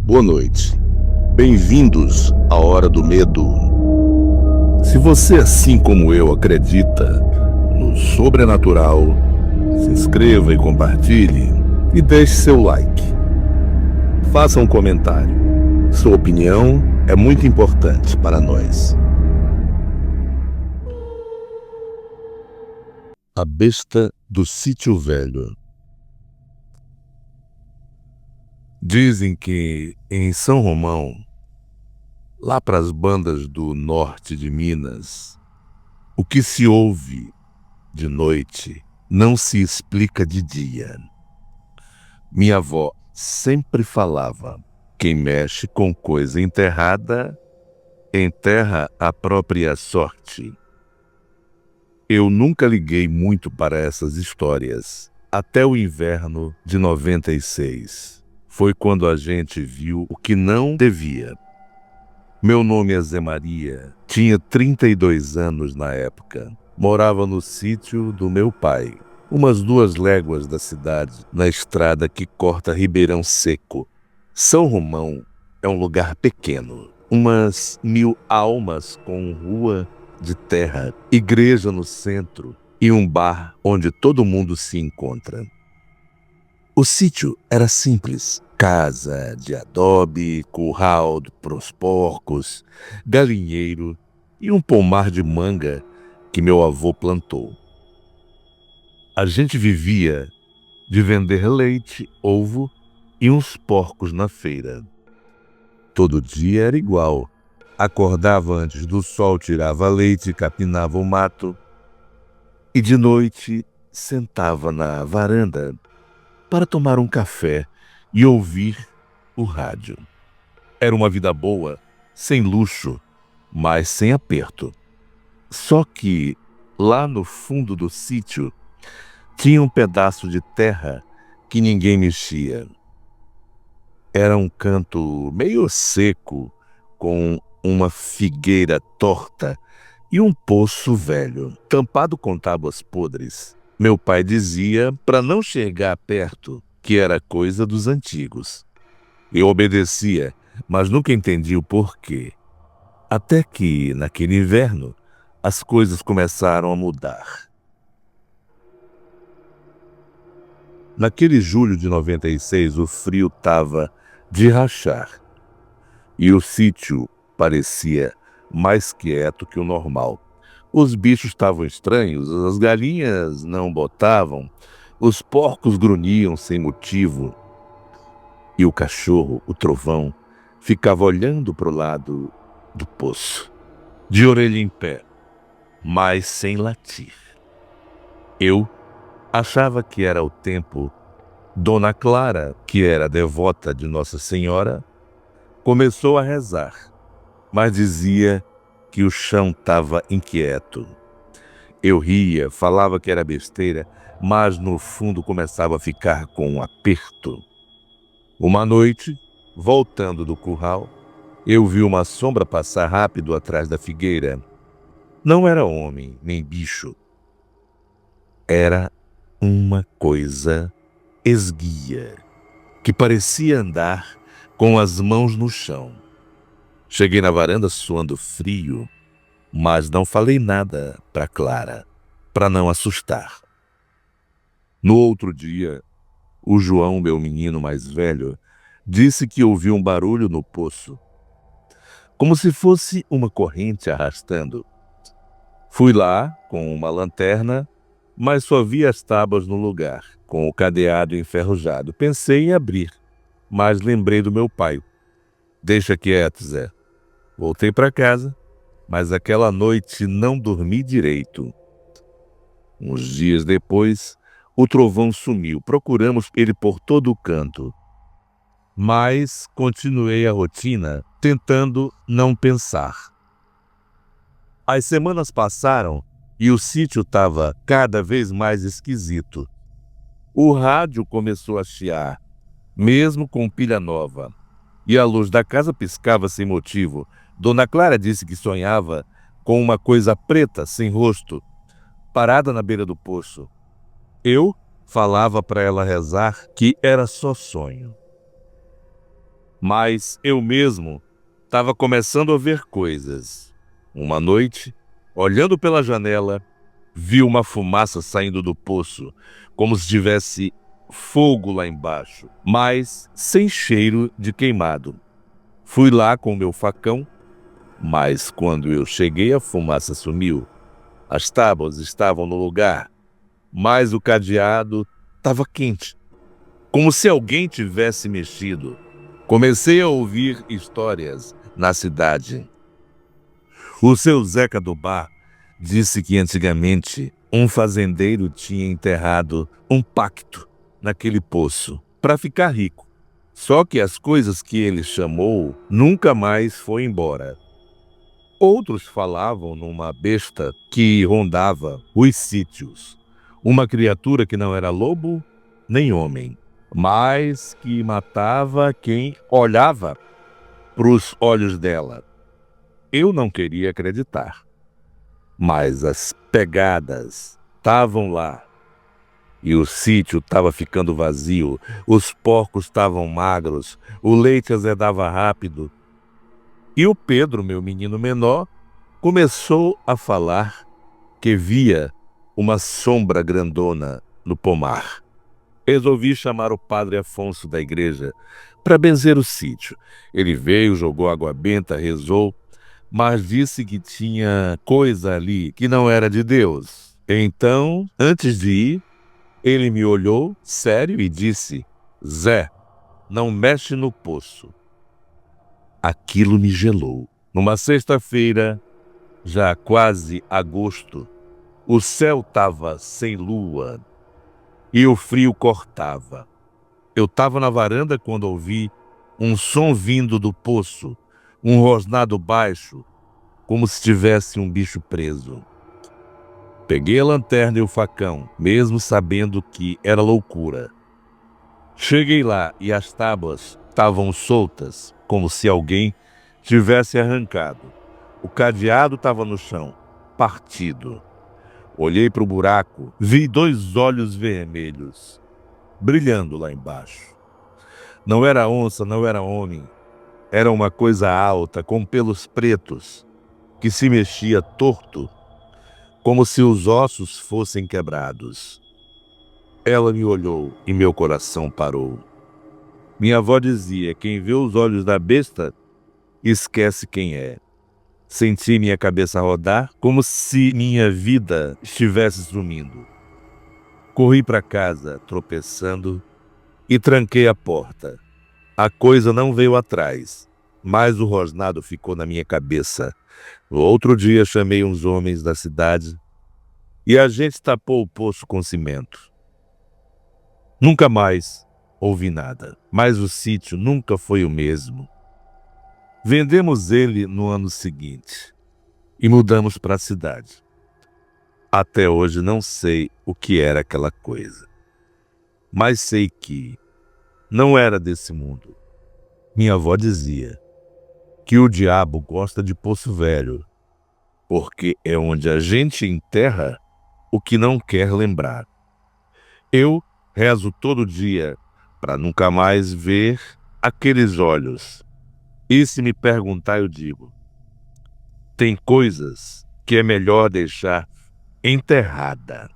Boa noite. Bem-vindos à Hora do Medo. Se você, assim como eu, acredita no sobrenatural, se inscreva e compartilhe e deixe seu like. Faça um comentário. Sua opinião é muito importante para nós. A Besta do Sítio Velho. Dizem que em São Romão, lá para as bandas do norte de Minas, o que se ouve de noite não se explica de dia. Minha avó sempre falava: quem mexe com coisa enterrada, enterra a própria sorte. Eu nunca liguei muito para essas histórias, até o inverno de 96. Foi quando a gente viu o que não devia. Meu nome é Zé Maria, tinha 32 anos na época. Morava no sítio do meu pai, umas 2 léguas da cidade, na estrada que corta Ribeirão Seco. São Romão é um lugar pequeno, umas 1000 almas com rua de terra, igreja no centro e um bar onde todo mundo se encontra. O sítio era simples: casa de adobe, curral para os porcos, galinheiro e um pomar de manga que meu avô plantou. A gente vivia de vender leite, ovo e uns porcos na feira. Todo dia era igual. Acordava antes do sol, tirava leite, capinava o mato e de noite sentava na varanda para tomar um café e ouvir o rádio. Era uma vida boa, sem luxo, mas sem aperto. Só que, lá no fundo do sítio, tinha um pedaço de terra que ninguém mexia. Era um canto meio seco, com uma figueira torta e um poço velho, tampado com tábuas podres. Meu pai dizia para não chegar perto, que era coisa dos antigos. Eu obedecia, mas nunca entendi o porquê. Até que, naquele inverno, as coisas começaram a mudar. Naquele julho de 96, o frio estava de rachar. E o sítio parecia mais quieto que o normal. Os bichos estavam estranhos, as galinhas não botavam, os porcos grunhiam sem motivo. E o cachorro, o Trovão, ficava olhando para o lado do poço, de orelha em pé, mas sem latir. Eu achava que era o tempo. Dona Clara, que era devota de Nossa Senhora, começou a rezar, mas dizia que o chão estava inquieto. Eu ria, falava que era besteira, mas no fundo começava a ficar com um aperto. Uma noite, voltando do curral, eu vi uma sombra passar rápido atrás da figueira. Não era homem, nem bicho. Era uma coisa esguia, que parecia andar com as mãos no chão. Cheguei na varanda suando frio, mas não falei nada para Clara, para não assustar. No outro dia, o João, meu menino mais velho, disse que ouviu um barulho no poço, como se fosse uma corrente arrastando. Fui lá com uma lanterna, mas só vi as tábuas no lugar, com o cadeado enferrujado. Pensei em abrir, mas lembrei do meu pai. Deixa quieto, Zé. Voltei para casa, mas aquela noite não dormi direito. Uns dias depois, o Trovão sumiu. Procuramos ele por todo o canto. Mas continuei a rotina, tentando não pensar. As semanas passaram e o sítio estava cada vez mais esquisito. O rádio começou a chiar, mesmo com pilha nova, e a luz da casa piscava sem motivo. Dona Clara disse que sonhava com uma coisa preta, sem rosto, parada na beira do poço. Eu falava para ela rezar que era só sonho. Mas eu mesmo estava começando a ver coisas. Uma noite, olhando pela janela, vi uma fumaça saindo do poço, como se tivesse fogo lá embaixo, mas sem cheiro de queimado. Fui lá com o meu facão, mas quando eu cheguei a fumaça sumiu. As tábuas estavam no lugar, mas o cadeado estava quente, como se alguém tivesse mexido. Comecei a ouvir histórias na cidade. O seu Zeca do bar disse que antigamente um fazendeiro tinha enterrado um pacto naquele poço para ficar rico. Só que as coisas que ele chamou nunca mais foi embora. Outros falavam numa besta que rondava os sítios, uma criatura que não era lobo nem homem, mas que matava quem olhava para os olhos dela. Eu não queria acreditar, mas as pegadas estavam lá e o sítio estava ficando vazio, os porcos estavam magros, o leite azedava rápido. E o Pedro, meu menino menor, começou a falar que via uma sombra grandona no pomar. Resolvi chamar o padre Afonso da igreja para benzer o sítio. Ele veio, jogou água benta, rezou, mas disse que tinha coisa ali que não era de Deus. Então, antes de ir, ele me olhou sério e disse: Zé, não mexe no poço. Aquilo me gelou. Numa sexta-feira, já quase agosto, o céu estava sem lua e o frio cortava. Eu estava na varanda quando ouvi um som vindo do poço, um rosnado baixo, como se tivesse um bicho preso. Peguei a lanterna e o facão, mesmo sabendo que era loucura. Cheguei lá e as tábuas estavam soltas, como se alguém tivesse arrancado. O cadeado estava no chão, partido. Olhei para o buraco, vi 2 olhos vermelhos, brilhando lá embaixo. Não era onça, não era homem. Era uma coisa alta, com pelos pretos, que se mexia torto, como se os ossos fossem quebrados. Ela me olhou e meu coração parou. Minha avó dizia: quem vê os olhos da besta, esquece quem é. Senti minha cabeça rodar, como se minha vida estivesse sumindo. Corri para casa, tropeçando, e tranquei a porta. A coisa não veio atrás, mas o rosnado ficou na minha cabeça. No outro dia chamei uns homens da cidade e a gente tapou o poço com cimento. Nunca mais ouvi nada, mas o sítio nunca foi o mesmo. Vendemos ele no ano seguinte e mudamos para a cidade. Até hoje não sei o que era aquela coisa, mas sei que não era desse mundo. Minha avó dizia que o diabo gosta de poço velho, porque é onde a gente enterra o que não quer lembrar. Eu rezo todo dia para nunca mais ver aqueles olhos. E se me perguntar, eu digo: tem coisas que é melhor deixar enterrada.